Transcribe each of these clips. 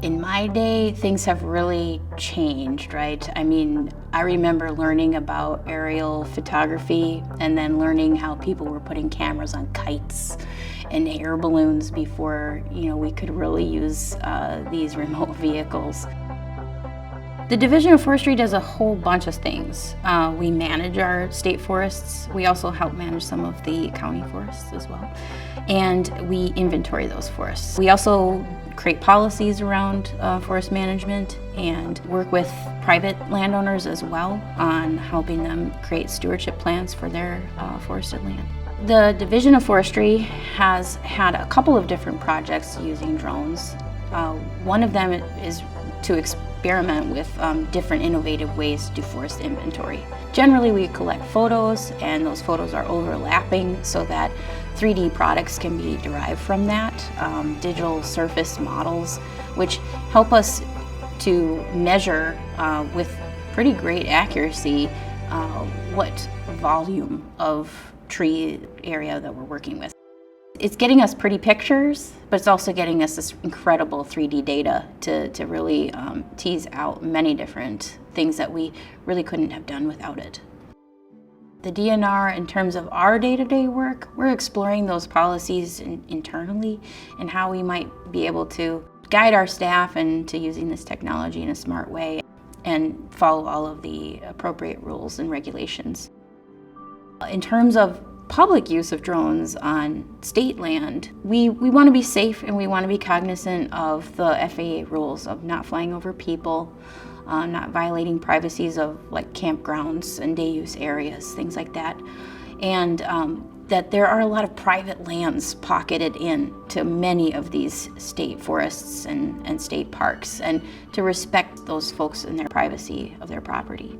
In my day, things have really changed, right? I mean, I remember learning about aerial photography and then learning how people were putting cameras on kites and air balloons before, we could really use these remote vehicles. The Division of Forestry does a whole bunch of things. We manage our state forests. We also help manage some of the county forests as well. And we inventory those forests. We also create policies around forest management and work with private landowners as well on helping them create stewardship plans for their forested land. The Division of Forestry has had a couple of different projects using drones. One of them is to experiment with different innovative ways to do forest inventory. Generally, we collect photos, and those photos are overlapping so that 3D products can be derived from that, digital surface models, which help us to measure with pretty great accuracy what volume of tree area that we're working with. It's getting us pretty pictures, but it's also getting us this incredible 3D data to really tease out many different things that we really couldn't have done without it. The DNR, in terms of our day-to-day work, we're exploring those policies internally and how we might be able to guide our staff into using this technology in a smart way and follow all of the appropriate rules and regulations. In terms of public use of drones on state land, we want to be safe and we want to be cognizant of the FAA rules of not flying over people, not violating privacies of like campgrounds and day use areas, things like that. And that there are a lot of private lands pocketed in to many of these state forests and state parks, and to respect those folks and their privacy of their property.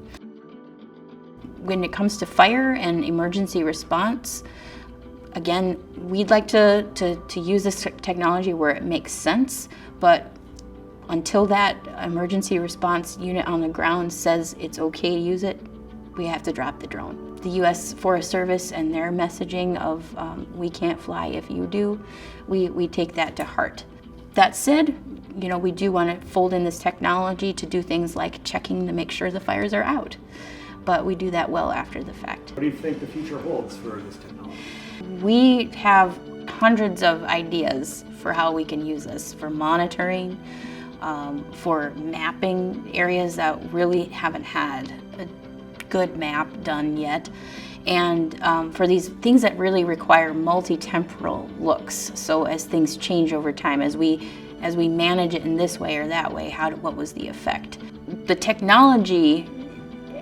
When it comes to fire and emergency response, again, we'd like to use this technology where it makes sense, but until that emergency response unit on the ground says it's okay to use it, we have to drop the drone. The U.S. Forest Service and their messaging of we can't fly if you do, we take that to heart. That said, we do want to fold in this technology to do things like checking to make sure the fires are out. But we do that well after the fact. What do you think the future holds for this technology? We have hundreds of ideas for how we can use this, for monitoring, for mapping areas that really haven't had a good map done yet, and for these things that really require multi-temporal looks. So as things change over time, as we manage it in this way or that way, what was the effect? The technology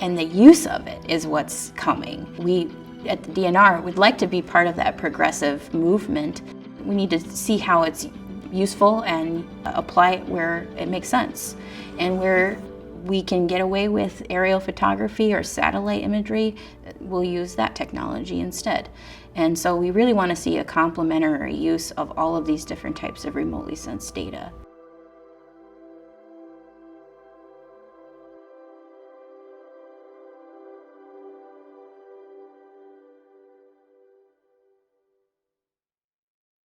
and the use of it is what's coming. We at the DNR would like to be part of that progressive movement. We need to see how it's useful and apply it where it makes sense. And where we can get away with aerial photography or satellite imagery, we'll use that technology instead. And so we really want to see a complementary use of all of these different types of remotely sensed data.